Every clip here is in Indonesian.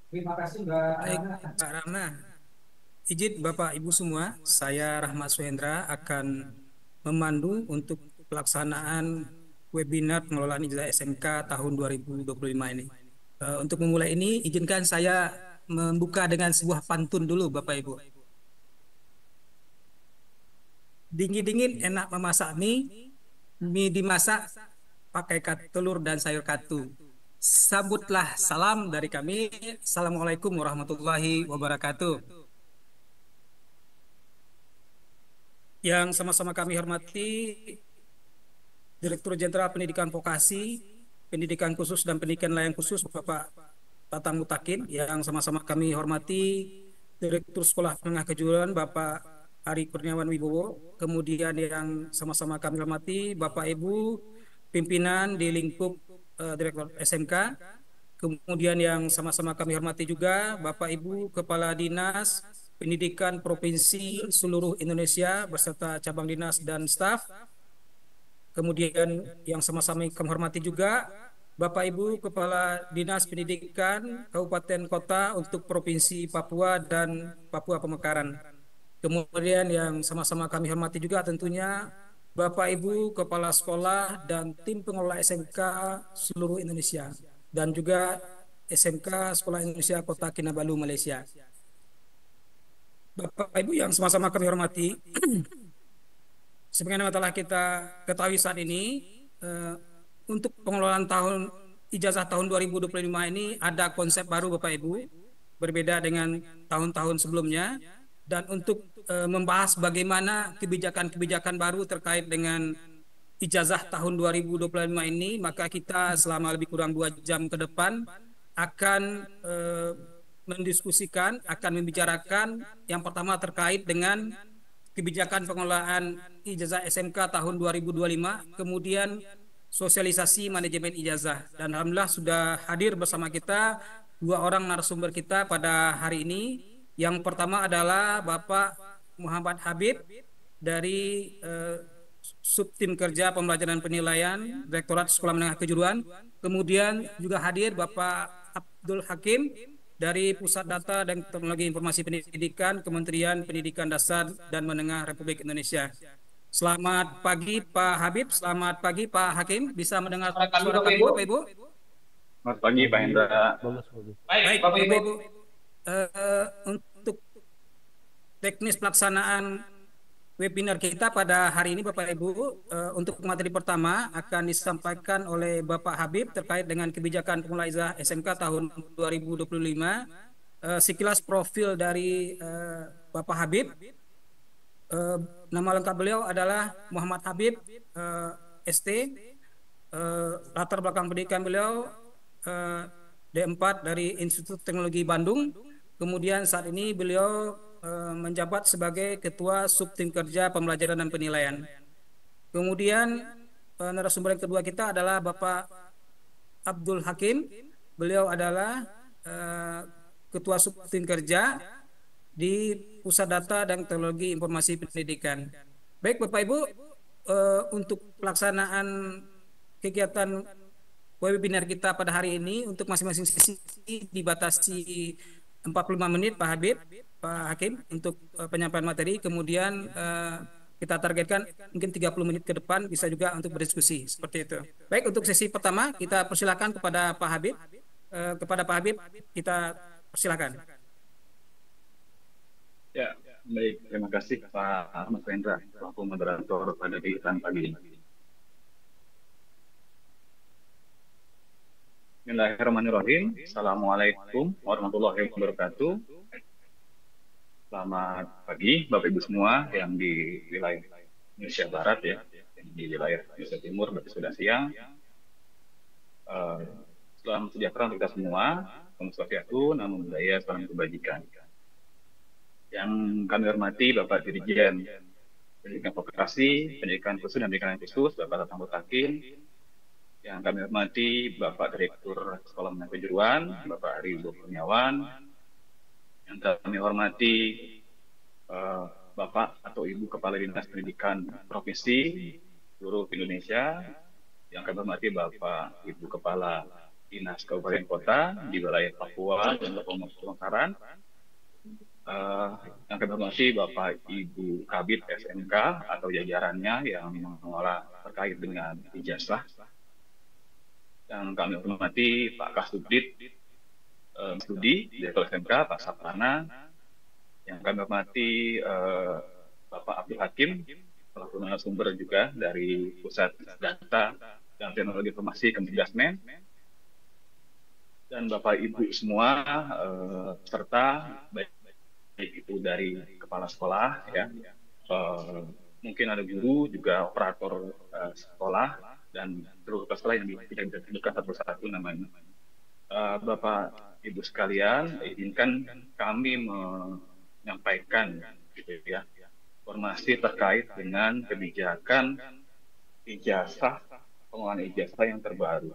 Terima kasih Mbak Baik, Rana. Pak Rama. Izin Bapak Ibu semua, saya Rahmat Suhendra akan memandu untuk pelaksanaan webinar pengelolaan ijazah SMK tahun 2025 ini. Untuk memulai ini, izinkan saya membuka dengan sebuah pantun dulu, Bapak Ibu. Dingin-dingin enak memasak mie, mie dimasak pakai telur dan sayur katu. Sambutlah salam dari kami. Assalamualaikum warahmatullahi wabarakatuh. Yang sama-sama kami hormati Direktur Jenderal Pendidikan Vokasi, Pendidikan Khusus dan Pendidikan Layanan Khusus Bapak Tatang Mutakin, yang sama-sama kami hormati Direktur Sekolah Menengah Kejuruan Bapak Ari Kurniawan Wibowo, kemudian yang sama-sama kami hormati Bapak Ibu pimpinan di lingkup Direktur SMK, kemudian yang sama-sama kami hormati juga Bapak Ibu Kepala Dinas Pendidikan Provinsi seluruh Indonesia beserta cabang dinas dan staf. Kemudian yang sama-sama kami hormati juga Bapak Ibu Kepala Dinas Pendidikan Kabupaten Kota untuk Provinsi Papua dan Papua Pemekaran. Kemudian yang sama-sama kami hormati juga tentunya Bapak Ibu Kepala Sekolah dan tim pengelola SMK seluruh Indonesia dan juga SMK Sekolah Indonesia Kota Kinabalu, Malaysia. Bapak Ibu yang sama-sama kami hormati, sebagaimana telah kita ketahui saat ini, eh, untuk pengelolaan ijazah tahun 2025 ini ada konsep baru Bapak Ibu, berbeda dengan tahun-tahun sebelumnya. Dan untuk membahas bagaimana kebijakan-kebijakan baru terkait dengan ijazah tahun 2025 ini, maka kita selama lebih kurang 2 jam ke depan akan mendiskusikan, akan membicarakan yang pertama terkait dengan kebijakan pengelolaan ijazah SMK tahun 2025, kemudian sosialisasi manajemen ijazah. Dan alhamdulillah sudah hadir bersama kita dua orang narasumber kita pada hari ini. Yang pertama adalah Bapak Muhammad Habib dari Subtim Kerja Pembelajaran Penilaian Direktorat Sekolah Menengah Kejuruan. Kemudian juga hadir Bapak Abdul Hakim dari Pusat Data dan Teknologi Informasi Pendidikan Kementerian Pendidikan Dasar dan Menengah Republik Indonesia. Selamat pagi Pak Habib, selamat pagi Pak Hakim. Bisa mendengar Suara kami suara Bapak kami Ibu. Bapak Ibu? Selamat pagi Pak Pagi, Hendra. bagus, bagus. Baik, Baik Bapak Ibu. Bapak Ibu. Untuk teknis pelaksanaan webinar kita pada hari ini Bapak Ibu, untuk materi pertama akan disampaikan oleh Bapak Habib terkait dengan kebijakan pengelolaan SMK tahun 2025. Sekilas profil dari Bapak Habib. Eh, Nama lengkap beliau adalah Muhammad Habib, ST. Latar belakang pendidikan beliau eh, D4 dari Institut Teknologi Bandung. Kemudian saat ini beliau menjabat sebagai Ketua Subtim Kerja Pembelajaran dan Penilaian. Kemudian narasumber yang kedua kita adalah Bapak Abdul Hakim. Beliau adalah eh, Ketua Subtim Kerja di Pusat Data dan Teknologi Informasi Pendidikan. Baik Bapak Ibu, untuk pelaksanaan kegiatan webinar kita pada hari ini untuk masing-masing sesi dibatasi 45 menit Pak Habib, Pak Hakim untuk penyampaian materi, kemudian kita targetkan mungkin 30 menit ke depan bisa juga untuk berdiskusi seperti itu. Baik, untuk sesi pertama kita persilakan kepada Pak Habib. Kepada Pak Habib kita persilakan. Ya, baik. Terima kasih Pak Mas Hendra selaku moderator pada kegiatan pagi ini. Bismillahirrahmanirrahim. Assalamualaikum warahmatullahi wabarakatuh. Selamat pagi Bapak Ibu semua yang di wilayah Indonesia Barat ya, yang di wilayah Indonesia Timur berarti sudah siang. Eh, Selamat sejahtera untuk kita semua. Om Swastiastu, Namo Buddhaya, Salam Kebajikan. Yang kami hormati Bapak Dirjen Pendidikan Vokasi, Pendidikan Khusus dan Pendidikan Khusus, Bapak Tatang Mutakin. Yang kami hormati Bapak Direktur Sekolah Menengah Kejuruan, Bapak Ari Kurniawan. Yang kami hormati Bapak atau Ibu Kepala Dinas Pendidikan Provinsi seluruh Indonesia. Yang kami hormati Bapak Ibu Kepala dinas kabupaten kota di wilayah Papua dan Pemekaran. Yang kami hormati Bapak Ibu Kabid SMK atau jajarannya yang mengelola terkait dengan ijazah. Yang kami hormati Pak Kasubdit Studi Direktur SMK Pak Saprana. Yang kami hormati Bapak Abdul Hakim selaku narasumber juga dari Pusat Data dan Teknologi Informasi Kementerian, dan Bapak Ibu semua serta baik itu dari kepala sekolah ya, mungkin ada guru juga operator sekolah dan seluruh sekolah yang tidak ditentukan satu persatu namanya. Bapak Ibu sekalian, izinkan kami menyampaikan gitu ya informasi terkait dengan kebijakan ijazah, pengelolaan ijazah yang terbaru.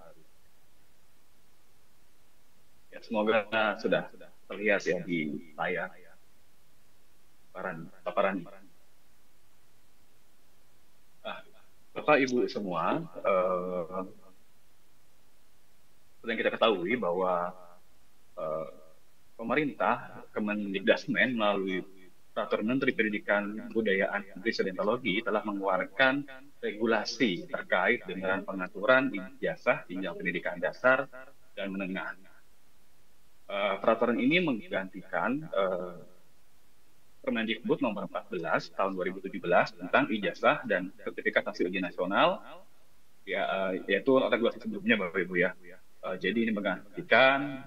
Ya, semoga sudah terlihat ya di layar paparan. Bapak Ibu semua, seperti yang kita ketahui bahwa pemerintah Kemendikbudrismen melalui Peraturan Menteri Pendidikan, Kebudayaan, Riset dan Teknologi telah mengeluarkan regulasi terkait dengan pengaturan ijazah jenjang pendidikan dasar dan menengah. Peraturan ini menggantikan Permendikbud nomor 14 tahun 2017 tentang ijazah dan sertifikat hasil ujian nasional, ya, yaitu regulasi sebelumnya Bapak Ibu ya. Jadi ini menggantikan,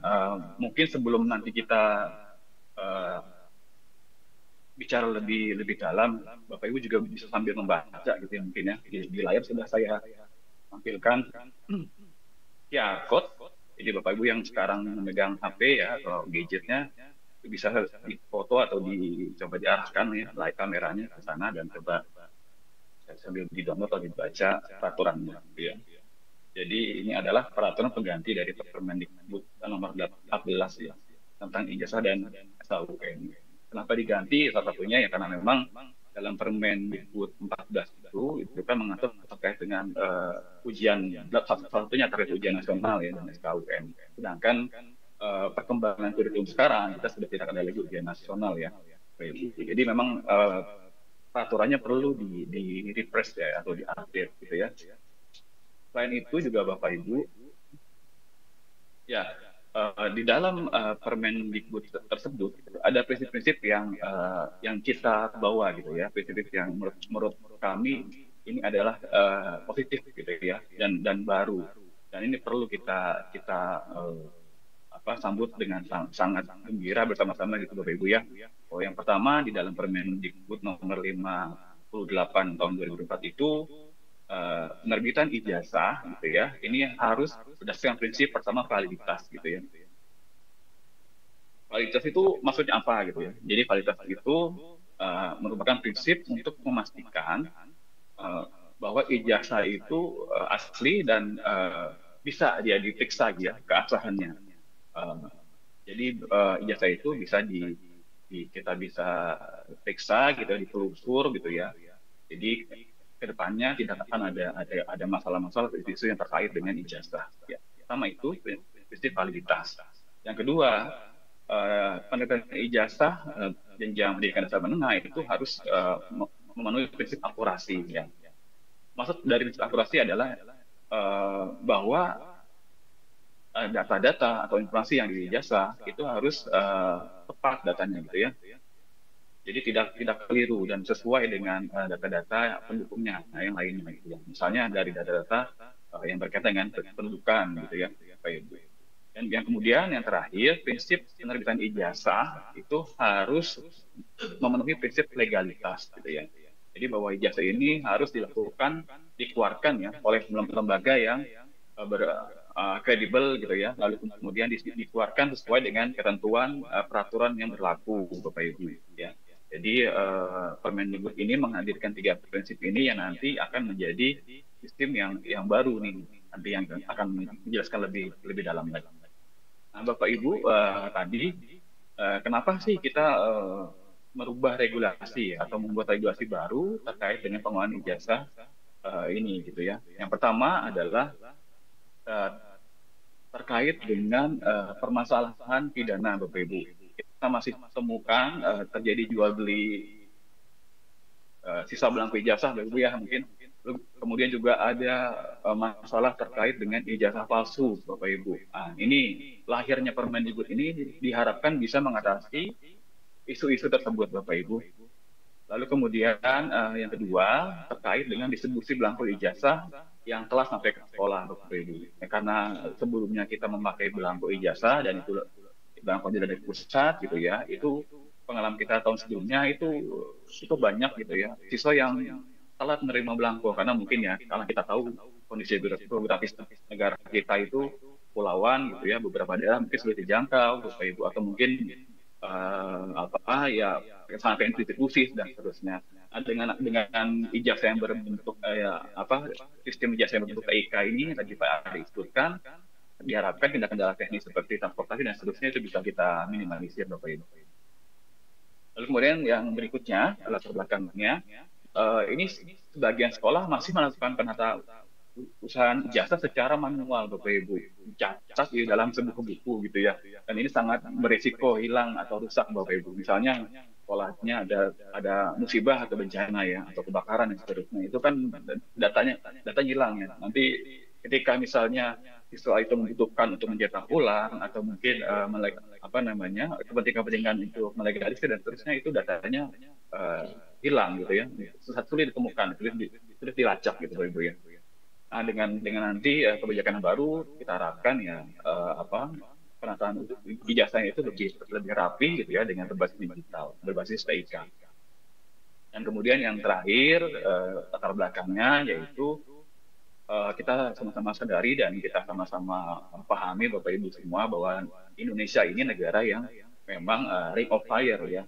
mungkin sebelum nanti kita bicara lebih dalam, Bapak Ibu juga bisa sambil membaca gitu ya mungkin ya. Di layar sudah saya tampilkan QR code. Jadi Bapak Ibu yang sekarang memegang HP ya atau gadgetnya bisa difoto atau dicoba diarahkan ya light kameranya ke sana dan coba sambil di-download atau dibaca peraturannya gitu ya. Jadi ini adalah peraturan pengganti dari Permendikbud nomor 14 ya tentang ijazah dan SKUN. Kenapa diganti? Salah satunya ya karena memang dalam Permendikbud 14 itu kan mengatur terkait dengan ujian, salah satunya terkait ujian nasional ya dan SKUN. Sedangkan perkembangan kurikulum sekarang kita sudah tidak ada lagi ujian nasional ya. Jadi memang peraturannya perlu di refresh ya atau diupdate gitu ya. Selain itu juga Bapak Ibu ya, di dalam Permendikbud tersebut ada prinsip-prinsip yang kita bawa gitu ya, prinsip yang menurut kami ini adalah positif gitu ya dan baru, dan ini perlu kita sambut dengan sangat gembira bersama-sama gitu Bapak Ibu ya. Yang pertama di dalam Permendikbud nomor 58 tahun 2004 itu penerbitan ijazah gitu ya, ini harus berdasarkan prinsip pertama validitas gitu ya. Validitas itu maksudnya apa gitu ya? Jadi validitas itu merupakan prinsip untuk memastikan bahwa ijazah itu asli dan bisa dia diperiksa ya keabsahannya. Jadi ijazah itu bisa kita bisa periksa gitu, ditelusur gitu ya. Jadi kedepannya tidak akan ada masalah-masalah isu yang terkait dengan ijazah. Ya, sama itu prinsip validitas. Yang kedua, penerbitan ijazah jenjang pendidikan dasar menengah itu harus memenuhi prinsip akurasi. Ya. Maksud dari prinsip akurasi adalah bahwa data-data atau informasi yang di ijazah itu harus tepat datanya gitu ya. Jadi tidak keliru dan sesuai dengan data-data pendukungnya, yang lainnya gitu ya. Misalnya dari data-data yang berkaitan dengan pendudukan gitu ya. Dan yang kemudian yang terakhir, prinsip penerbitan ijazah itu harus memenuhi prinsip legalitas gitu ya. Jadi bahwa ijazah ini harus dikeluarkan ya oleh lembaga yang kredibel gitu ya, lalu kemudian dikeluarkan sesuai dengan ketentuan peraturan yang berlaku Bapak Ibu ya. Jadi Permendikbud ini menghadirkan 3 prinsip ini yang nanti akan menjadi sistem yang baru nih, nanti yang akan menjelaskan lebih dalam lagi. Nah, Bapak Ibu tadi kenapa sih kita merubah regulasi atau membuat regulasi baru terkait dengan pengelolaan ijazah ini gitu ya? Yang pertama adalah terkait dengan permasalahan pidana, Bapak Ibu. Kita masih temukan terjadi jual beli sisa belangko ijazah, Bapak Ibu ya mungkin. Kemudian juga ada masalah terkait dengan ijazah palsu, Bapak Ibu. Nah, ini lahirnya Permendikbud ini diharapkan bisa mengatasi isu-isu tersebut, Bapak Ibu. Lalu kemudian yang kedua terkait dengan distribusi belangko ijazah yang telah sampai ke sekolah, Bapak Ibu. Ya, karena sebelumnya kita memakai belangko ijazah dan itu belangko dari pusat gitu ya, itu pengalaman kita tahun sebelumnya itu banyak gitu ya siswa yang telat menerima belangko karena mungkin ya karena kita tahu kondisi geografis negara kita itu pulauan gitu ya, beberapa daerah mungkin sulit dijangkau, Bapak Ibu, atau mungkin apa ya sampai distribusi dan seterusnya. Nah, dengan ijazah yang berbentuk ya, apa sistem ijazah yang berbentuk TIK ini yang tadi Pak Ari sebutkan, diharapkan kendala-kendala teknis seperti transportasi dan seterusnya itu bisa kita minimalisir, Bapak Ibu. Lalu kemudian yang berikutnya latar belakangnya, ini sebagian sekolah masih melakukan usahaan ijazah secara manual, Bapak Ibu, cacat di dalam sebuah buku gitu ya. Dan ini sangat berisiko hilang atau rusak, Bapak Ibu. Misalnya sekolahnya ada musibah atau bencana ya, atau kebakaran dan seterusnya. Itu kan data hilang ya. Nanti ketika misalnya siswa itu membutuhkan untuk mencetak ulang atau mungkin apa namanya kepentingan-kepentingan untuk melegalisir dan seterusnya, itu datanya hilang gitu ya, sulit ditemukan, sulit dilacak gitu, Bapak Ibu ya. Nah, dengan nanti kebijakan yang baru kita harapkan ya apa penataan ijazahnya itu lebih rapi gitu ya, dengan berbasis digital, berbasis TIK. Dan kemudian yang terakhir latar belakangnya yaitu kita sama-sama sadari dan kita sama-sama pahami, Bapak Ibu semua, bahwa Indonesia ini negara yang memang ring of fire ya,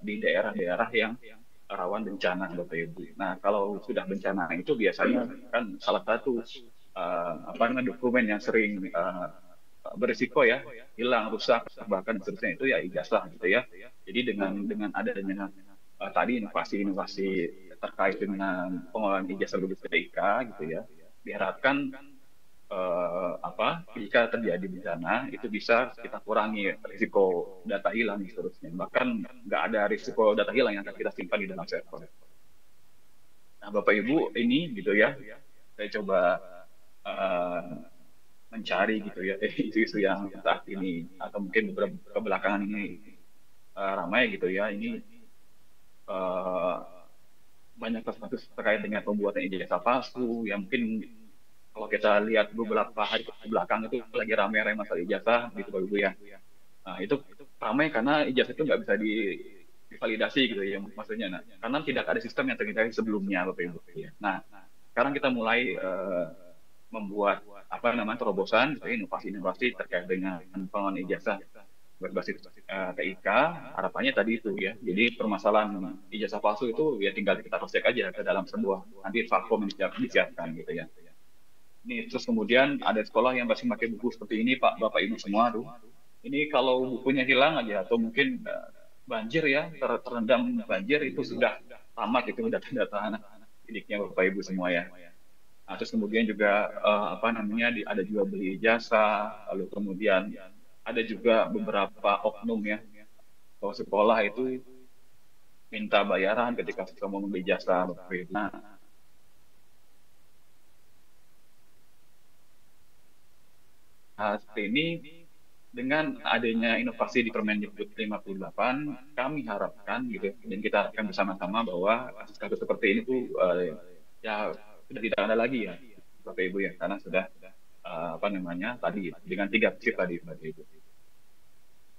di daerah-daerah yang rawan bencana, Bapak Ibu. Nah, kalau sudah bencana itu biasanya kan salah satu apa namanya dokumen yang sering berisiko ya hilang, rusak, bahkan seterusnya itu ya ijazah gitu ya. Jadi dengan adanya tadi inovasi-inovasi terkait dengan pengelolaan ijazah lulus TIK gitu ya, diharapkan apa jika terjadi bencana itu bisa kita kurangi risiko data hilang dan seterusnya. Bahkan nggak ada risiko data hilang yang akan kita simpan di dalam server. Nah, Bapak Ibu ini gitu ya, saya coba uh, mencari gitu ya isu-isu yang saat ini atau mungkin beberapa kebelakangan ini ramai gitu ya. Ini uh, banyak kasus terkait dengan pembuatan ijazah palsu yang mungkin kalau kita lihat beberapa hari ke belakang itu lagi ramai-ramai masalah ijazah gitu, Bapak Ibu ya. Nah, itu ramai karena ijazah itu nggak bisa divalidasi gitu ya maksudnya. Nah, karena tidak ada sistem yang terintegrasi sebelumnya, Bapak Ibu ya. Nah, sekarang kita mulai membuat apa namanya terobosan gitu, inovasi-inovasi terkait dengan pengelolaan ijazah berbasis TIK. Harapannya tadi itu ya, jadi permasalahan ijazah palsu itu ya tinggal kita cross check aja ke dalam sebuah nanti platform yang disiapkan gitu ya. Ini terus kemudian ada sekolah yang masih pakai buku seperti ini, Pak, Bapak Ibu semua tuh. Ini kalau bukunya hilang aja atau mungkin banjir ya, terendam banjir itu sudah tamat itu data-data anak didiknya, Bapak Ibu semua ya. Nah, terus kemudian juga apa namanya ada juga beli jasa, lalu kemudian ada juga beberapa oknum ya, kalau sekolah itu minta bayaran ketika siswa mau membeli jasa, Bapak Ibu. Nah, seperti ini dengan adanya inovasi di Permendikbud 58, kami harapkan gitu dan kita harapkan bersama-sama bahwa kasus-kasus seperti ini tuh ya sudah tidak ada lagi ya, Bapak Ibu ya, karena sudah apa namanya tadi dengan 3 prinsip tadi, Bapak Ibu.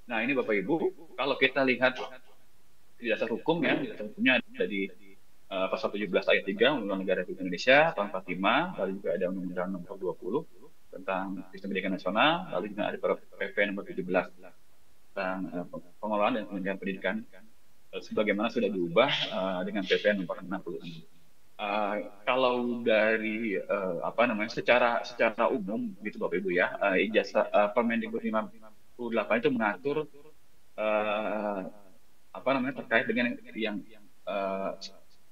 Nah, ini Bapak Ibu, kalau kita lihat di dasar hukum ya, di dasar hukumnya ada di pasal 17 ayat 3 Undang-Undang Negara Republik Indonesia tahun 45, lalu juga ada Undang-Undang nomor 20 tentang Sistem Pendidikan Nasional, lalu juga ada PP nomor 17 tentang pengelolaan dan pendidikan pendidikan sebagaimana sudah diubah dengan PP nomor 66. Kalau dari apa namanya secara umum gitu, Bapak Ibu ya, ijazah Permendikbud 58 itu mengatur apa namanya terkait dengan yang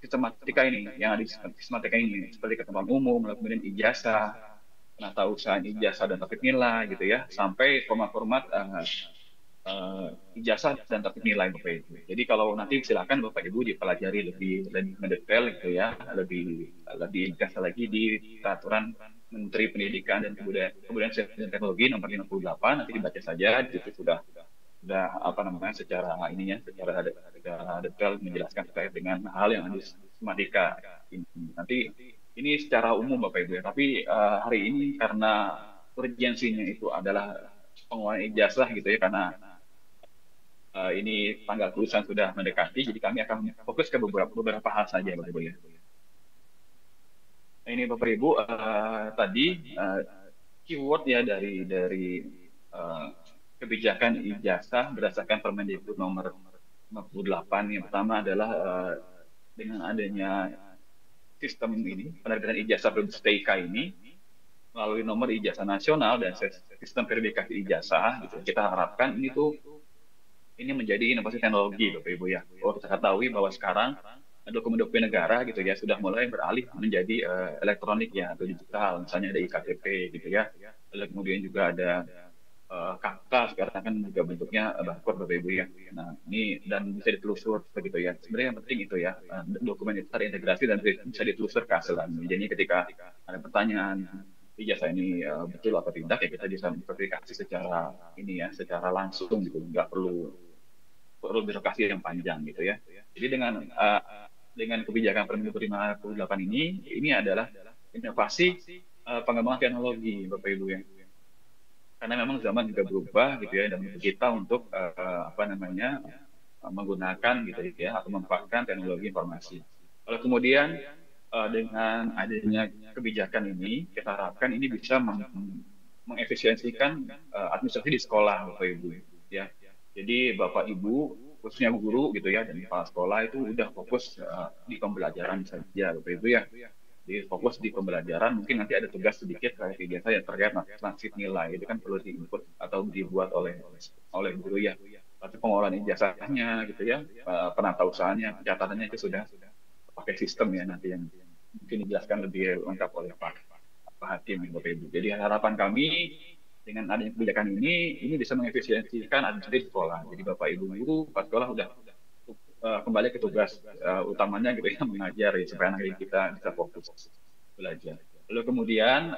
sistematika ini, yang ada di sistematika ini seperti ketentuan umum, lalu kemudian ijazah, penatausahaan ijazah dan tertib nilai gitu ya, sampai format-format ijazah dan tertib nilai Bapak Ibu. Jadi kalau nanti silakan Bapak Ibu dipelajari lebih lebih mendetail gitu ya, lebih lebih ringkas lagi di peraturan Menteri Pendidikan dan Kebudayaan Sains dan Teknologi nomor 58, nanti dibaca saja di situ sudah apa namanya secara ininya secara detail menjelaskan terkait dengan hal yang ada di Madika ini. Nanti ini secara umum Bapak Ibu ya, tapi hari ini karena urgensinya itu adalah pengeluaran ijazah gitu ya, karena ini tanggal kelulusan sudah mendekati, jadi kami akan fokus ke beberapa hal saja Bapak Ibu ya. Nah, ini Bapak Ibu tadi keyword ya dari uh, kebijakan ijazah berdasarkan Permendikbud nomor 58. Yang pertama adalah dengan adanya sistem ini penerbitan ijazah berbasis TIK ini melalui nomor ijazah nasional dan sistem verifikasi ijazah gitu. Kita harapkan ini menjadi inovasi teknologi Bapak Ibu ya. Kita ketahui bahwa sekarang dokumen-dokumen negara gitu ya sudah mulai beralih menjadi elektronik ya atau digital, misalnya ada IKTP gitu ya. Lalu kemudian juga ada KK sekarang kan juga bentuknya barcode Bapak Ibu ya. Nah ini dan bisa ditelusur begitu ya. Sebenarnya yang penting itu ya, dokumen itu terintegrasi dan bisa ditelusur keasliannya. Jadi ketika ada pertanyaan ijazah ini betul atau tidak ya kita bisa verifikasi secara ini ya, secara langsung gitu, nggak perlu birokrasi yang panjang gitu ya. Jadi dengan kebijakan Permendikbud 58 ini adalah inovasi pengembangan teknologi Bapak Ibu ya. Karena memang zaman juga berubah gitu ya, dan kita untuk apa namanya menggunakan gitu ya atau memanfaatkan teknologi informasi. Lalu kemudian dengan adanya kebijakan ini kita harapkan ini bisa mengefisiensikan administrasi di sekolah Bapak Ibu ya. Jadi Bapak Ibu khususnya guru gitu ya dan kepala sekolah itu udah fokus di pembelajaran saja Bapak Ibu ya. Jadi fokus di pembelajaran, mungkin nanti ada tugas sedikit kayak ijazah yang terkait transit nilai itu kan perlu diinput atau dibuat oleh guru ya. Tapi pengelolaan ijazahnya gitu ya, penatausahaannya, pencatatannya itu sudah pakai sistem ya nanti yang mungkin dijelaskan lebih lengkap oleh Pak Hakim Bapak Ibu. Jadi harapan kami dengan adanya kebijakan ini bisa mengefisiensikan administrasi sekolah. Jadi Bapak Ibu guru pas sekolah udah kembali ke tugas utamanya gitu ya, mengajar ya, supaya anak kita bisa fokus belajar. Lalu kemudian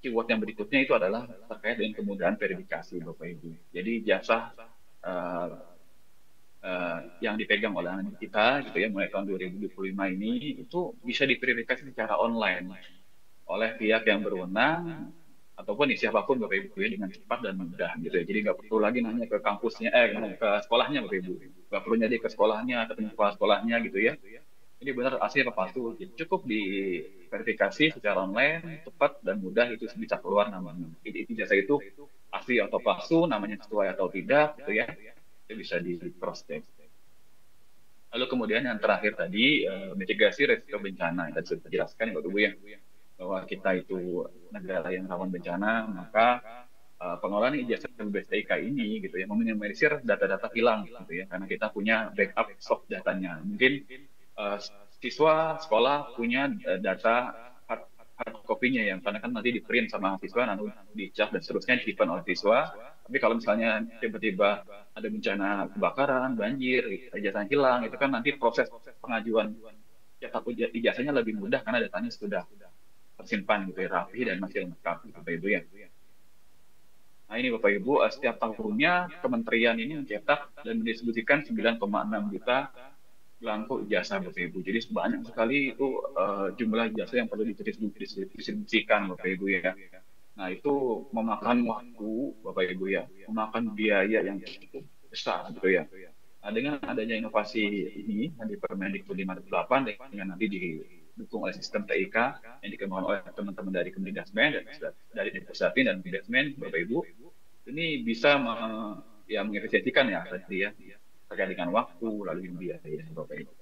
keyword yang berikutnya itu adalah terkait dengan kemudahan verifikasi Bapak Ibu. Jadi jasa yang dipegang oleh anak kita gitu ya mulai tahun 2025 ini itu bisa diverifikasi secara online oleh pihak yang berwenang ataupun siapapun Bapak Ibu ya, dengan cepat dan mudah gitu ya. Jadi nggak perlu lagi nanya ke kampusnya, ke sekolahnya Bapak Ibu. Nggak perlu nyari ke sekolahnya, ketemu kepala sekolahnya gitu ya. Ini benar asli apa palsu. Jadi cukup diverifikasi secara online, cepat dan mudah itu bisa keluar namanya. Jadi ijazah itu asli atau palsu, namanya sesuai atau tidak gitu ya. Itu bisa di cross check. Lalu kemudian yang terakhir tadi mitigasi risiko bencana. Kita sudah jelaskan ya Bapak Ibu ya, bahwa kita itu negara yang rawan bencana, maka pengelolaan ijazah berbasis TIK ini gitu ya meminimalisir data-data hilang gitu ya, karena kita punya backup soft datanya. Mungkin siswa sekolah punya data hard copy-nya yang karena kan nanti di print sama siswa, nanti dicap dan seterusnya disimpan oleh siswa. Tapi kalau misalnya tiba-tiba ada bencana kebakaran, banjir, ijazah hilang, itu kan nanti proses pengajuan cetak ijazahnya lebih mudah karena datanya sudah tersimpan gitu ya, rapi dan masih lengkap gitu, Bapak Ibu ya. Nah ini Bapak Ibu, setiap tahunnya kementerian ini mencetak dan mendistribusikan 9,6 juta belangko ijazah Bapak Ibu. Jadi banyak sekali itu jumlah ijazah yang perlu didistribusikan Bapak Ibu ya. Nah itu memakan waktu Bapak Ibu ya, memakan biaya yang cukup besar gitu ya. Nah, dengan adanya inovasi ini di Permendikbud 58 dengan nanti didukung oleh sistem TIK yang dikembangkan oleh teman-teman dari Kemdikbud dan dari Pusdatin dan Kemdikbud Bapak Ibu, ini bisa mengefisiensikan ya tadi ya terkait dengan waktu lalu biaya Bapak Ibu.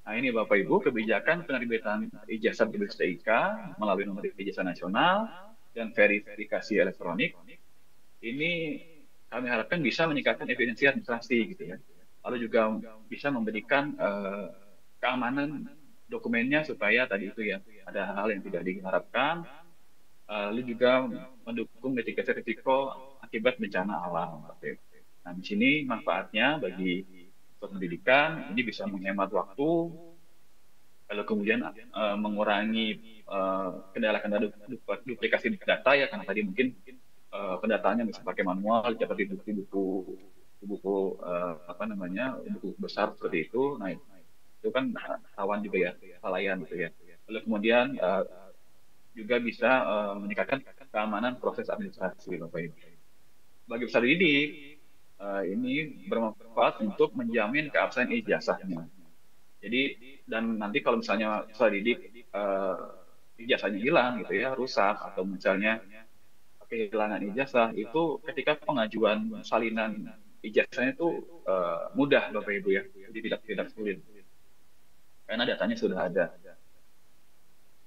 Nah ini Bapak Ibu kebijakan penerbitan ijazah berbasis TIK melalui nomor ijazah nasional dan verifikasi elektronik ini kami harapkan bisa meningkatkan efisiensi administrasi gitu ya. Lalu juga bisa memberikan keamanan dokumennya supaya tadi itu ya ada hal-hal yang tidak diharapkan, lalu juga mendukung mitigasi risiko akibat bencana alam. Nah, di sini manfaatnya bagi pendidikan ini bisa menghemat waktu, lalu kemudian mengurangi kendala-kendala duplikasi data ya, karena tadi mungkin pendataannya bisa pakai manual, dapat di buku apa namanya buku besar seperti itu. Nah, itu kan rawan juga ya kelalaian gitu ya. Lalu kemudian juga bisa meningkatkan keamanan proses administrasi Bapak Ibu. Bagi peserta didik ini bermanfaat untuk menjamin keabsahan ijazahnya. Jadi dan nanti kalau misalnya peserta didik ijazahnya hilang gitu ya, rusak atau misalnya kehilangan ijazah itu ketika pengajuan salinan ijazahnya itu mudah Bapak Ibu ya, jadi tidak sulit karena datanya sudah ada.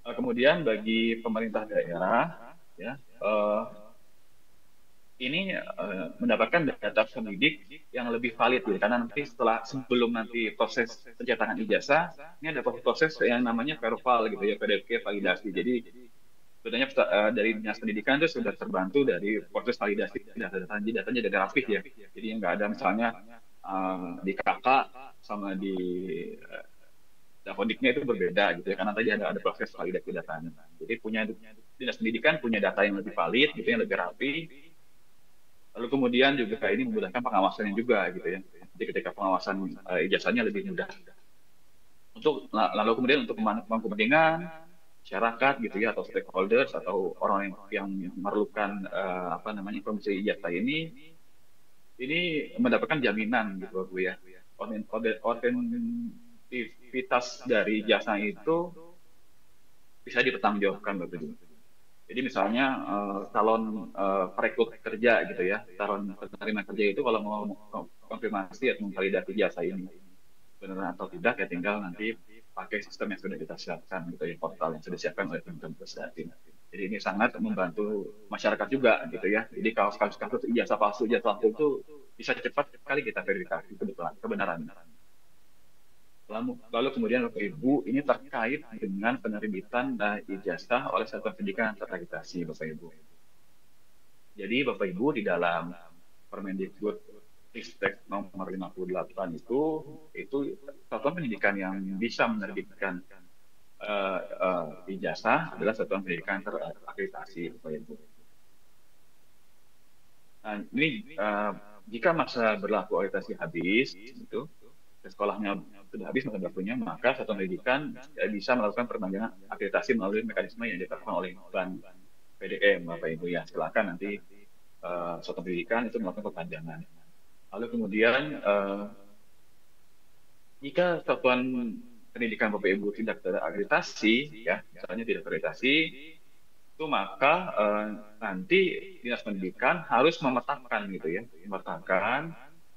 Kemudian bagi pemerintah daerah ya ini mendapatkan data pendidik yang lebih valid ya, karena nanti sebelum nanti proses pencetakan ijazah ini ada proses yang namanya verval gitu ya, PDQ validasi. Jadi sebenarnya dari dinas pendidikan itu sudah terbantu dari proses validasi datanya dari rapih ya. Jadi nggak ada misalnya di kakak sama di Davodiknya itu berbeda gitu ya, karena tadi ada proses validasi datanya. Jadi dinas pendidikan punya data yang lebih valid gitu, yang lebih rapi. Lalu kemudian juga ini memudahkan pengawasannya juga gitu ya. Jadi ketika pengawasan ijazahnya lebih mudah. Lalu kemudian untuk pemangku kepentingan masyarakat gitu ya, atau stakeholders atau orang yang memerlukan apa namanya informasi ijazah ini mendapatkan jaminan gitu Bu ya. Otentivitas dari jasa itu bisa dipertanggungjawabkan Bapak Ibu. Jadi misalnya calon perekrut kerja gitu ya, calon penerima kerja itu kalau mau konfirmasi atau memvalidasi jasa ini benar atau tidak ya tinggal nanti pakai sistem yang sudah kita siapkan gitu ya, portal yang sudah disiapkan oleh teman-teman Pusdatin. Jadi ini sangat membantu masyarakat juga gitu ya. Jadi kalau kasus ijazah palsu itu bisa cepat sekali kita verifikasi kebenarannya. Lalu kemudian Bapak Ibu, ini terkait dengan penerbitan ijazah oleh satuan pendidikan terakreditasi Bapak Ibu. Jadi Bapak Ibu di dalam Permendikbud Ristek nomor 58 itu satuan pendidikan yang bisa menerbitkan ijazah adalah satuan pendidikan terakreditasi Bapak Ibu. Nah, ini jika masa berlaku akreditasi habis itu sekolahnya sudah habis masa berlakunya, maka satuan pendidikan bisa melakukan perpanjangan akreditasi melalui mekanisme yang ditetapkan oleh Bank PDM, Bapak Ibu ya. Silakan nanti satuan pendidikan itu melakukan perpanjangan. Lalu kemudian jika satuan pendidikan Bapak Ibu tidak terakreditasi, ya misalnya tidak terakreditasi, itu maka nanti dinas pendidikan harus memetakan gitu ya, memetakan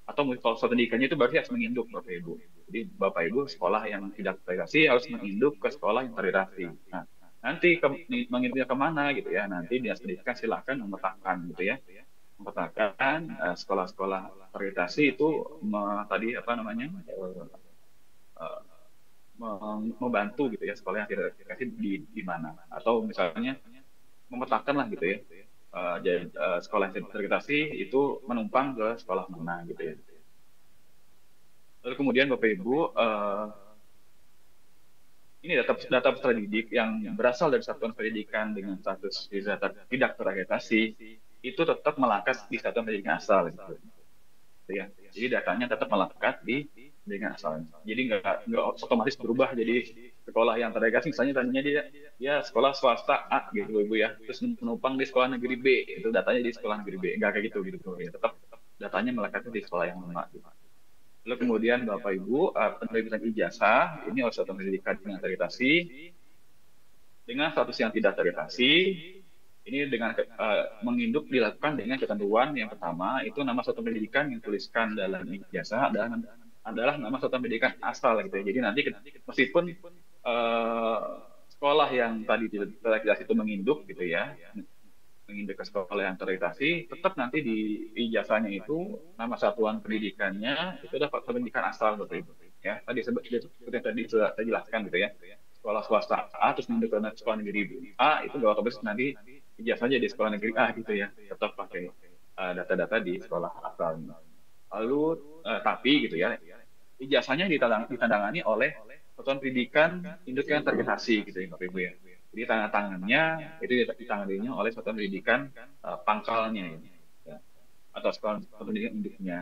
atau kalau soal pendidikannya itu berarti harus menginduk Bapak Ibu. Jadi Bapak Ibu sekolah yang tidak terakreditasi harus menginduk ke sekolah yang terakreditasi. Nah, nanti menginduknya kemana gitu ya? Nanti dinas pendidikan silakan memetakan gitu ya, memetakan sekolah-sekolah terakreditasi itu tadi apa namanya membantu gitu ya sekolah yang tidak terakreditasi di mana, atau misalnya memetakan lah gitu ya. Jadi sekolah yang terakreditasi itu menumpang ke sekolah mana gitu ya. Lalu kemudian Bapak Ibu ini data peserta didik yang berasal dari satuan pendidikan dengan status tidak terakreditasi itu tetap melekat di satuan pendidikan asal gitu. Ya. Jadi datanya tetap melekat di pendidikan asal. Jadi nggak otomatis berubah jadi sekolah yang terakreditasi, misalnya tadinya dia sekolah swasta A gitu Ibu ya, terus menumpang di sekolah negeri B, itu datanya di sekolah negeri B, nggak kayak gitu ya, tetap datanya melekatnya di sekolah yang sama. Lalu kemudian Bapak Ibu penerbitan ijazah ini oleh satuan pendidikan dengan terakreditasi dengan status yang tidak terakreditasi ini dengan menginduk dilakukan dengan ketentuan yang pertama itu nama satuan pendidikan yang tuliskan dalam ijazah adalah nama satuan pendidikan asal gitu ya. Jadi nanti meskipun sekolah yang tadi terakreditasi itu menginduk gitu ya, menginduk ke sekolah yang terakreditasi, tetap nanti di ijazahnya itu nama satuan pendidikannya itu adalah satuan pendidikan asal Bapak Ibu. ya tadi seperti yang tadi sudah saya jelaskan gitu ya, sekolah swasta A terus pindah ke sekolah negeri A itu gak otomatis nanti ijazahnya di sekolah negeri A gitu ya, tetap pakai data-data di sekolah asalnya. Lalu tapi gitu ya, ijazahnya ditandangani oleh satuan pendidikan induk yang terintegrasi gitu ya Bapak Ibu ya. Jadi tanda tangannya itu ditanganinya oleh satuan pendidikan pangkalnya ini, ya, atau sekolah pendidikan induknya.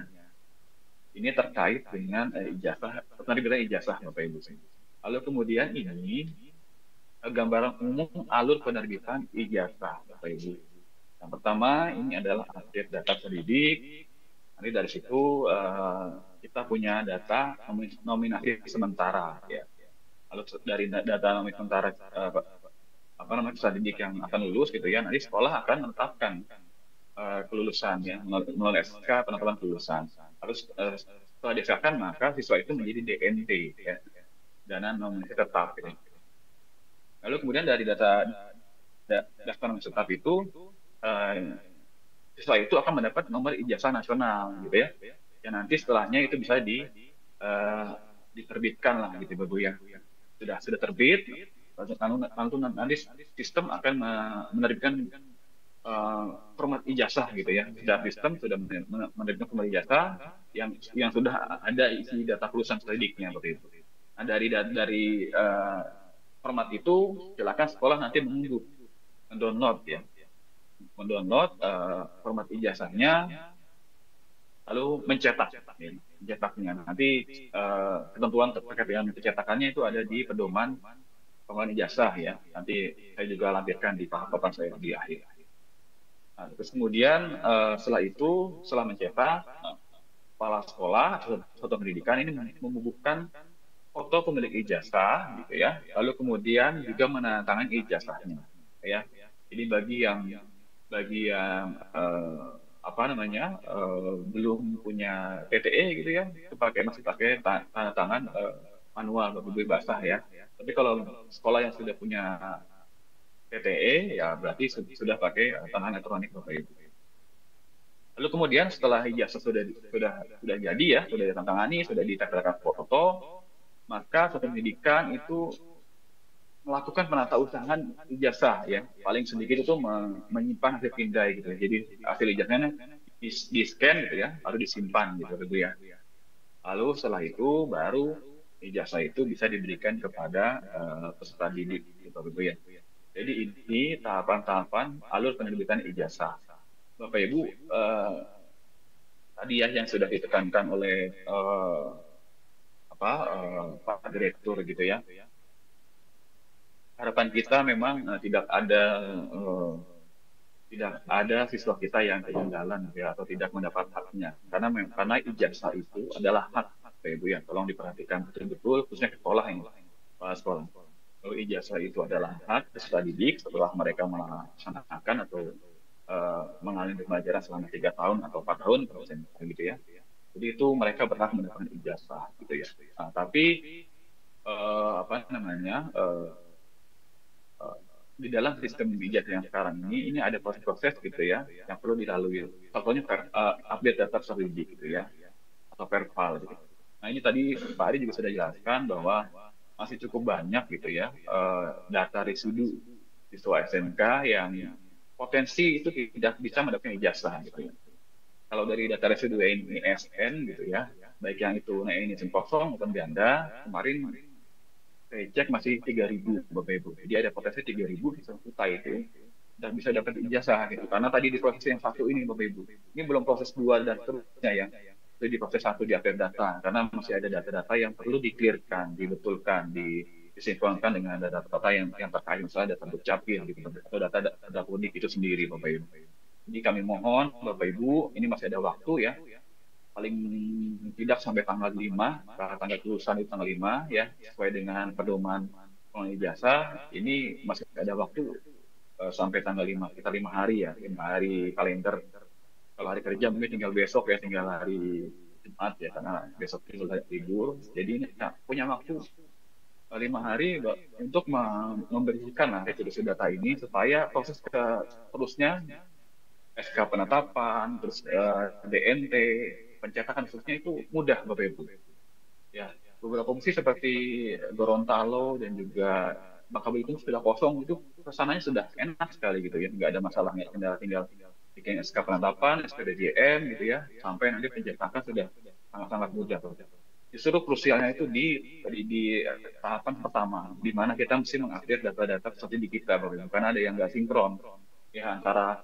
Ini terkait dengan ijazah, tadi bilang ijazah Bapak Ibu. Lalu kemudian ini gambaran umum alur penerbitan ijazah Bapak Ibu. Yang pertama ini adalah update data pendidik. Nanti dari situ kita punya data nominasi sementara ya. Lalu dari data nominasi sementara apa namanya peserta didik yang akan lulus gitu ya, nanti sekolah akan menetapkan kelulusan ya melalui SK penetapan kelulusan. Harus setelah disahkan maka siswa itu menjadi DNT ya, dana nominasi tetap gitu. Lalu kemudian dari data daftar nominasi tetap itu siswa itu akan mendapat nomor ijazah nasional gitu ya. Yang nanti setelahnya itu bisa diterbitkan lah gitu Bapak ya. Sudah terbit, lalu nanti sistem akan menerbitkan format ijazah gitu ya. Sudah sistem sudah menerbitkan format ijazah yang sudah ada isi data kelulusan didiknya seperti itu. Nah, dari format itu silakan sekolah nanti mendownload ya, mendownload format ijazahnya, lalu mencetaknya. Nanti ketentuan terkait dengan pencetakannya itu ada di pedoman pengelolaan ijazah ya. Nanti saya juga lampirkan di papan saya di akhir. Nah, terus kemudian setelah mencetak, kepala sekolah atau satuan pendidikan ini membubuhkan foto pemilik ijazah gitu ya. Lalu kemudian juga menandatangani ijazahnya ya. Jadi bagi yang apa namanya belum punya PTE gitu ya, itu masih pakai tanda tangan manual Bapak Ibu basah ya. Tapi kalau sekolah yang sudah punya PTE ya berarti sudah pakai tangan elektronik Bapak Ibu. Lalu kemudian setelah ijazah sudah jadi ya, sudah ditantangani, sudah ditempelkan foto, maka satuan pendidikan itu melakukan penatausahaan ijazah ya. Paling sedikit itu menyimpan hasil pindai gitu. Jadi hasil ijazahnya di scan gitu ya, lalu disimpan gitu ya. Lalu setelah itu baru ijazah itu bisa diberikan kepada peserta didik gitu ya. Jadi ini tahapan-tahapan alur penerbitan ijazah. Bapak Ibu tadi ya yang sudah ditekankan oleh Pak Direktur gitu ya. Harapan kita memang tidak ada siswa kita yang ketinggalan ya, atau tidak mendapat haknya, karena ijazah itu adalah hak Bapak Ibu ya. Tolong diperhatikan betul-betul khususnya sekolah ini, kepala sekolah. Kalau ijazah itu adalah hak peserta didik setelah mereka melaksanakan atau mengalami pembelajaran selama 3 tahun atau 4 tahun gitu ya. Jadi itu mereka berhak mendapatkan ijazah gitu ya. Nah, tapi di dalam sistem ijazah yang sekarang ini ada proses-proses gitu ya yang perlu dilalui. Contohnya update data didik gitu ya, atau perval gitu. Nah ini tadi Pak Ari juga sudah jelaskan bahwa masih cukup banyak gitu ya data residu siswa SMK yang potensi itu tidak bisa mendapatkan ijazah gitu ya. Kalau dari data residu NISN gitu ya, baik yang itu NISN kosong maupun ganda, kemarin saya cek masih 3.000 Bapak Ibu. Jadi ada potensi 3.000 siswa itu dan bisa dapat ijazah gitu. Karena tadi di proses yang satu ini Bapak Ibu, ini belum proses 2 dan seterusnya ya. Itu di proses 1 di update data, karena masih ada data-data yang perlu di-clearkan, dibetulkan, disinkronkan dengan data-data yang terkait, misalnya data dukcapil gitu, atau data unik itu sendiri Bapak Ibu. Jadi kami mohon Bapak Ibu, ini masih ada waktu ya, paling tidak sampai tanggal 5, tanggal kelulusan itu tanggal 5 ya, sesuai dengan pedoman pengelolaan ijazah, ini masih ada waktu sampai tanggal 5, kita 5 hari ya, 5 hari kalender. Kalau hari kerja mungkin tinggal besok ya, tinggal hari Jumat ya, karena besok itu libur. Jadi ini punya waktu 5 hari untuk membersihkan lah residu data ini supaya proses terusnya SK penetapan, terus DNT, pencetakan khususnya itu mudah Bapak Ibu. Ya, beberapa musisi seperti Gorontalo dan juga Bangka Belitung sudah kosong, itu kesananya sudah enak sekali gitu ya, nggak ada masalah, nggak kendala, tinggal bikin SK penetapan, SPDJM gitu ya, sampai nanti pencetakan sudah sangat-sangat mudah. Justru krusialnya itu di tahapan pertama, di mana kita mesti mengupdate data-data strategi kita, Bapak Ibu. Karena ada yang nggak sinkron ya antara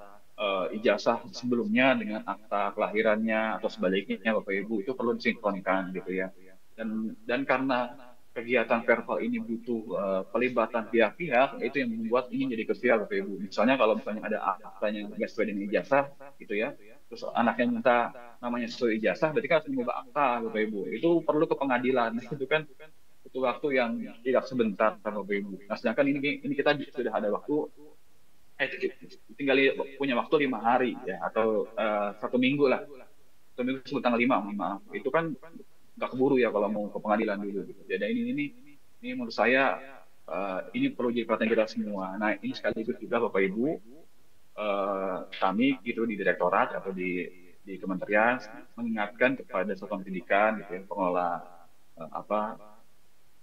ijazah sebelumnya dengan akta kelahirannya atau sebaliknya, Bapak Ibu, itu perlu disinkronkan gitu ya. Dan karena kegiatan verbal ini butuh pelibatan pihak-pihak, itu yang membuat ini jadi krusial, Bapak Ibu. Misalnya kalau misalnya ada aktanya nggak sesuai dengan ijazah gitu ya, terus anaknya minta namanya sesuai ijazah, berarti kan harus mengubah akta, Bapak Ibu. Itu perlu ke pengadilan, itu kan itu waktu yang tidak sebentar, Bapak Ibu. Nah, sedangkan ini kita sudah ada waktu, tinggal punya waktu 5 hari ya, atau 1 minggu lah, 1 minggu sebut tanggal 5, maaf. Itu kan nggak keburu ya kalau mau ke pengadilan dulu gitu. Jadi ini menurut saya ini perlu jadi perhatian kita semua. Nah, ini sekaligus juga Bapak Ibu, kami gitu di direktorat atau di kementerian mengingatkan kepada satuan pendidikan gitu ya, pengelola apa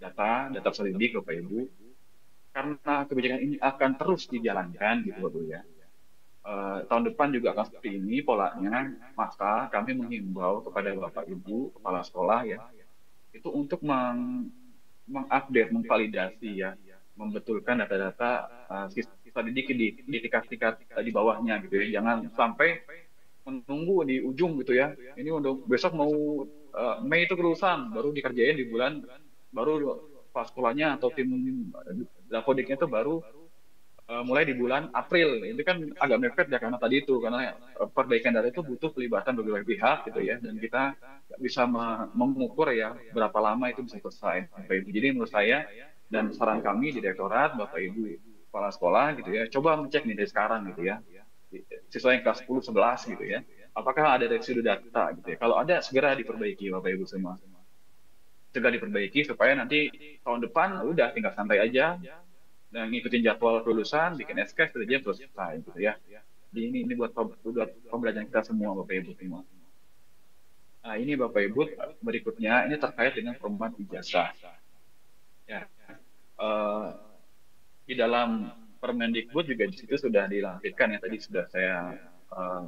data pendidik, Bapak Ibu, karena kebijakan ini akan terus dijalankan gitu Bapak Ibu ya. Tahun depan juga akan seperti ini polanya, maka kami menghimbau kepada Bapak Ibu kepala sekolah ya, itu untuk mengupdate, memvalidasi ya, membetulkan data-data siswa didik di tingkat-tingkat di bawahnya gitu ya. Jangan sampai menunggu di ujung gitu ya. Ini untuk besok mau Mei itu kelulusan, baru dikerjain di bulan, baru pas sekolahnya atau tim Davodiknya itu baru mulai di bulan April. Itu kan agak mepet ya, karena tadi itu, karena perbaikan data itu butuh pelibatan berbagai pihak gitu ya, dan kita nggak bisa mengukur ya berapa lama itu bisa selesai. Jadi menurut saya dan saran kami di direktorat, Bapak Ibu kepala sekolah gitu ya, coba ngecek nih dari sekarang gitu ya, siswa yang kelas 10, 11 gitu ya, apakah ada residu data gitu ya. Kalau ada, segera diperbaiki Bapak Ibu semua. Segera diperbaiki supaya nanti tahun depan udah tinggal santai aja dan ngikutin jadwal kelulusan, bikin SK, kerja selesai gitu ya. Jadi ini buat pembelajaran kita semua, Bapak Ibu semua. Nah, ini Bapak Ibu, berikutnya ini terkait dengan perubahan ijazah. Ya, eh, di dalam Permendikbud juga di situ sudah dilampirkan ya, tadi sudah saya eh,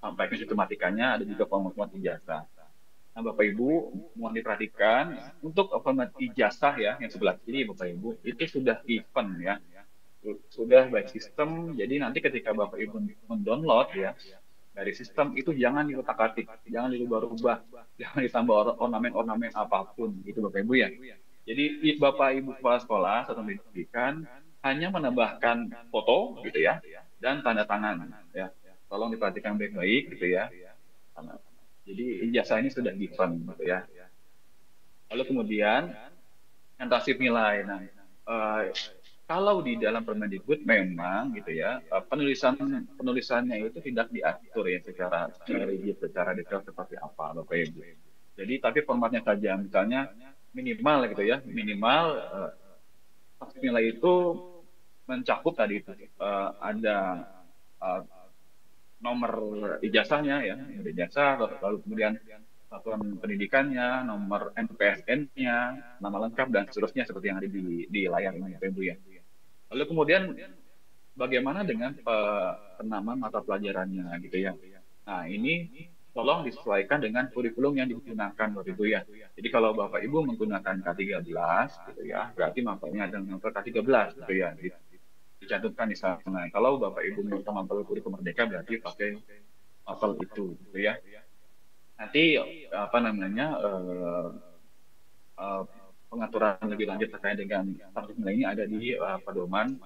sampaikan sistematikanya, ada juga pemutusan ijazah. Nah, Bapak Ibu, mohon diperhatikan untuk format ijazah ya, yang sebelah kiri Bapak Ibu, itu sudah event ya, sudah by sistem. Jadi nanti ketika Bapak Ibu mendownload ya dari sistem itu, jangan diutak-atik, jangan dirubah-rubah, jangan ditambah ornamen-ornamen apapun gitu Bapak Ibu ya. Jadi Bapak Ibu kepala sekolah satu pendidikan hanya menambahkan foto gitu ya dan tanda tangan ya. Tolong diperhatikan baik-baik gitu ya. Jadi ijazah ini sudah given gitu ya. Lalu kemudian yang tasib nilai. Nah, eh, kalau di dalam Permendikbud memang gitu ya, penulisannya itu tidak diatur ya secara rigid, secara detail seperti apa Bapak Ibu. Jadi tapi formatnya saja, misalnya minimal gitu ya, minimal tasib nilai itu mencakup tadi itu ada eh, nomor ijazahnya ya, nomor ijazah, lalu kemudian satuan pendidikannya, nomor NPSN-nya, nama lengkap dan seterusnya seperti yang ada di layar ini Bapak Ibu ya. Lalu kemudian bagaimana dengan penamaan mata pelajarannya gitu ya. Nah, ini tolong disesuaikan dengan kurikulum yang digunakan Bapak Ibu ya. Jadi kalau Bapak Ibu menggunakan K13 gitu ya, berarti mapelnya ada nomor K13 gitu ya. Dicantumkan di sana. Kalau Bapak Ibu minta mapel kurikulum merdeka, berarti pakai mapel itu gitu ya. Nanti apa namanya uh, pengaturan lebih lanjut terkait dengan tarif nilai ini ada di pedoman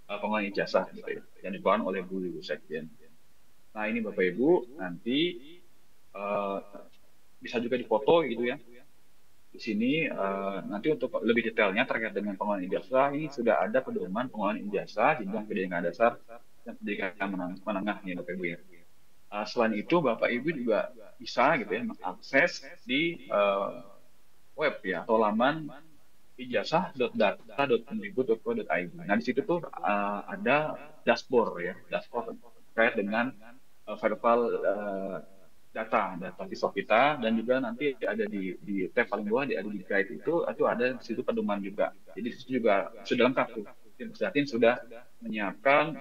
pengelolaan ijazah gitu ya, yang dikeluarkan oleh Bu Sekjen. Nah, ini Bapak Ibu nanti uh, bisa juga difoto gitu ya. Di sini nanti untuk lebih detailnya terkait dengan pengelolaan ijazah, ini sudah ada pedoman pengelolaan ijazah jenjang pendidikan dasar dan pendidikan menengah ya Bapak Ibu ya. Selain itu Bapak Ibu juga bisa gitu ya mengakses di web ya, atau laman ijazah.data.kemdikbud.go.id. Nah, di situ tuh ada dashboard ya, dashboard terkait dengan verbal data siswa kita, dan juga nanti ada di tab paling bawah, ada di guide itu ada di situ pedoman juga. Jadi di situ juga sudah lengkap tuh. Tim Pusdatin sudah menyiapkan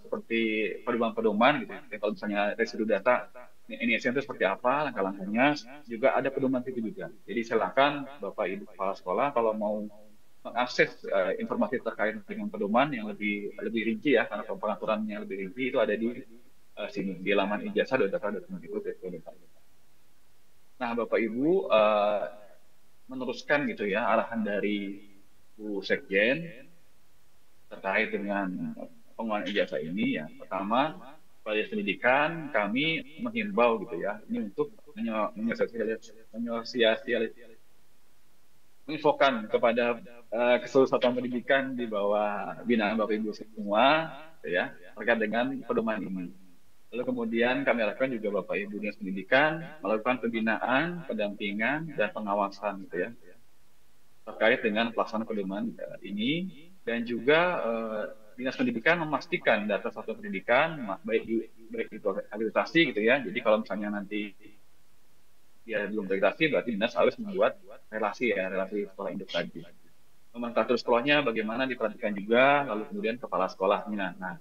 seperti pedoman-pedoman gitu. Ya. Kalau misalnya residu data ini itu seperti apa langkah-langkahnya, juga ada pedoman itu juga. Jadi silakan Bapak Ibu kepala sekolah kalau mau mengakses informasi terkait dengan pedoman yang lebih lebih rinci ya, karena pengaturannya lebih rinci itu ada di sini di laman ijazah.data.kemdikbud.go.id. Nah, Bapak Ibu meneruskan gitu ya arahan dari Bu Sekjen terkait dengan pengelolaan ijazah ini ya. Pertama, pada pendidikan kami menghimbau gitu ya, ini untuk menginfokan kepada keseluruh satuan pendidikan di bawah binaan Bapak Ibu semua gitu ya, terkait dengan pedoman ini. Lalu kemudian kami harapkan juga Bapak Ibu Dinas Pendidikan melakukan pembinaan, pendampingan, dan pengawasan gitu ya, terkait dengan pelaksanaan pedoman ini, dan juga Dinas Pendidikan memastikan data satuan pendidikan baik itu akreditasi gitu ya. Jadi kalau misalnya nanti dia belum akreditasi, berarti Dinas harus membuat relasi sekolah induk tadi. Nomenklatur sekolahnya bagaimana diperhatikan juga, lalu kemudian kepala sekolahnya. Nah,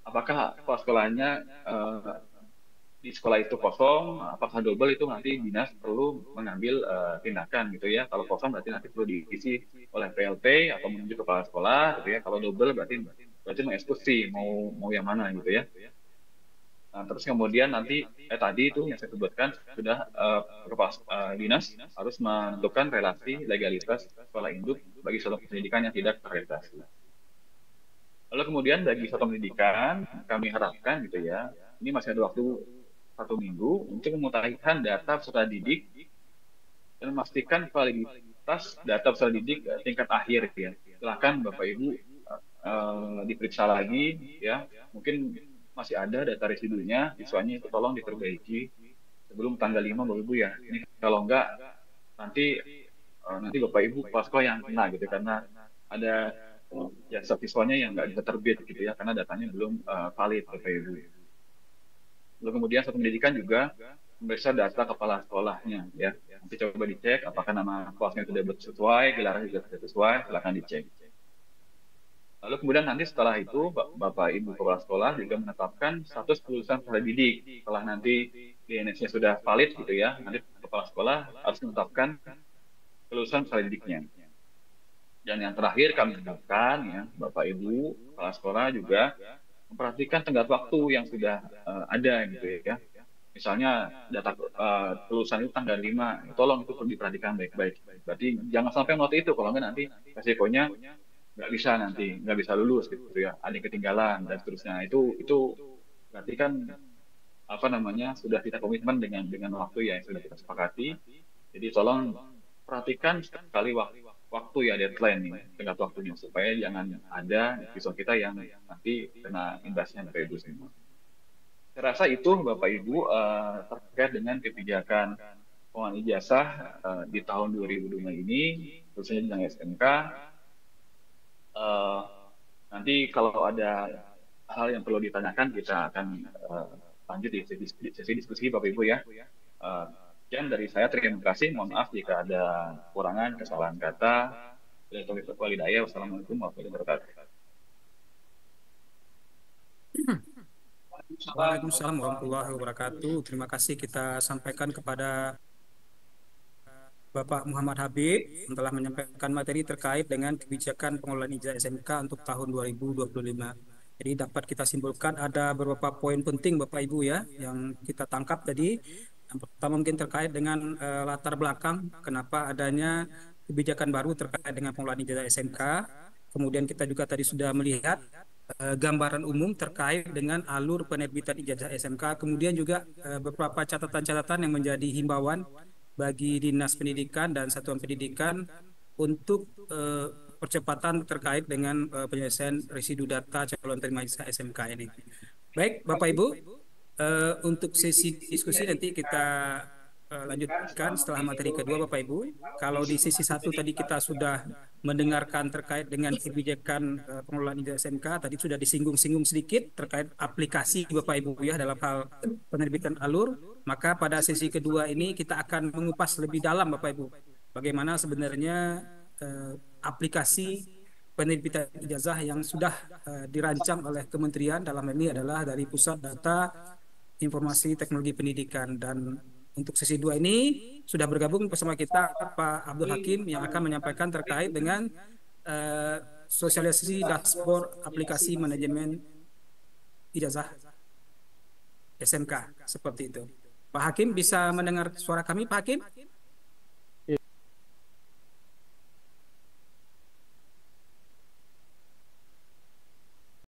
apakah kepala sekolahnya di sekolah itu kosong, apakah double, itu nanti dinas perlu mengambil tindakan gitu ya. Kalau kosong berarti nanti perlu diisi oleh PLT atau menunjuk kepala sekolah gitu ya. Kalau double berarti mengeksekusi mau yang mana gitu ya. Nah, terus kemudian nanti tadi itu yang saya sebutkan sudah kepala dinas harus menentukan relasi legalitas sekolah induk bagi satuan pendidikan yang tidak terakreditasi. Lalu kemudian bagi satuan pendidikan kami harapkan gitu ya, ini masih ada waktu 1 minggu untuk memutahirkan data peserta didik dan memastikan kualitas data peserta didik tingkat akhir ya. Silakan Bapak Ibu diperiksa lagi ya, mungkin masih ada data residunya, siswanya itu tolong diperbaiki sebelum tanggal 5 Bapak Ibu ya. Ini kalau enggak nanti Bapak Ibu kepala sekolah yang kena gitu, karena ada ya siswanya yang nggak bisa terbit gitu ya, karena datanya belum valid Bapak Ibu. Lalu kemudian satuan pendidikan juga memeriksa data kepala sekolahnya ya. Nanti coba dicek apakah nama kelasnya sudah sesuai, gelarannya sudah sesuai, silakan dicek. Lalu kemudian nanti setelah itu Bapak Ibu kepala sekolah juga menetapkan status kelulusan peserta didik. Setelah nanti DNS-nya sudah valid gitu ya, nanti kepala sekolah harus menetapkan kelulusan peserta didiknya. Dan yang terakhir kami harapkan ya Bapak Ibu kepala sekolah juga memperhatikan tenggat waktu yang sudah ada gitu ya. Misalnya data kelulusan itu tanggal 5, tolong itu perlu diperhatikan baik-baik. Berarti jangan sampai note itu, kalau nggak nanti resikonya nggak bisa lulus gitu ya, ada yang ketinggalan dan seterusnya. Itu berarti kan sudah kita komitmen dengan waktu ya yang sudah kita sepakati. Jadi tolong perhatikan sekali waktu ya, deadline nih, tenggat waktunya, supaya jangan ada siswa kita yang nanti kena imbasnya Bapak Ibu semua. Saya rasa itu Bapak Ibu terkait dengan kebijakan pengelolaan ijazah di tahun 2025 ini, khususnya dengan SMK. Nanti kalau ada hal yang perlu ditanyakan, kita akan lanjut di sesi diskusi Bapak Ibu ya. Sekian dari saya, terima kasih. Mohon maaf jika ada kekurangan, kesalahan kata. Wassalamualaikum warahmatullahi wabarakatuh. Waalaikumsalam warahmatullahi wabarakatuh. Terima kasih kita sampaikan kepada Bapak Muhammad Habib yang telah menyampaikan materi terkait dengan kebijakan pengelolaan ijazah SMK untuk tahun 2025. Jadi dapat kita simpulkan ada beberapa poin penting Bapak Ibu ya yang kita tangkap tadi. Yang pertama mungkin terkait dengan latar belakang kenapa adanya kebijakan baru terkait dengan pengelolaan ijazah SMK. Kemudian kita juga tadi sudah melihat gambaran umum terkait dengan alur penerbitan ijazah SMK. Kemudian juga beberapa catatan-catatan yang menjadi himbauan bagi Dinas Pendidikan dan Satuan Pendidikan untuk percepatan terkait dengan penyelesaian residu data calon terima ijazah SMK ini. Baik, Bapak Ibu, untuk sesi diskusi nanti kita lanjutkan setelah materi kedua, Bapak Ibu. Kalau di sesi 1 tadi kita sudah mendengarkan terkait dengan kebijakan pengelolaan ijazah SMK. Tadi sudah disinggung-singgung sedikit terkait aplikasi Bapak Ibu ya dalam hal penerbitan alur. Maka pada sesi kedua ini kita akan mengupas lebih dalam Bapak Ibu bagaimana sebenarnya aplikasi penerbitan ijazah yang sudah dirancang oleh kementerian, dalam ini adalah dari Pusat Data Informasi Teknologi Pendidikan. Dan untuk sesi dua ini sudah bergabung bersama kita Pak Abdul Hakim yang akan menyampaikan terkait dengan sosialisasi dashboard aplikasi manajemen ijazah SMK seperti itu. Pak Hakim bisa mendengar suara kami, Pak Hakim?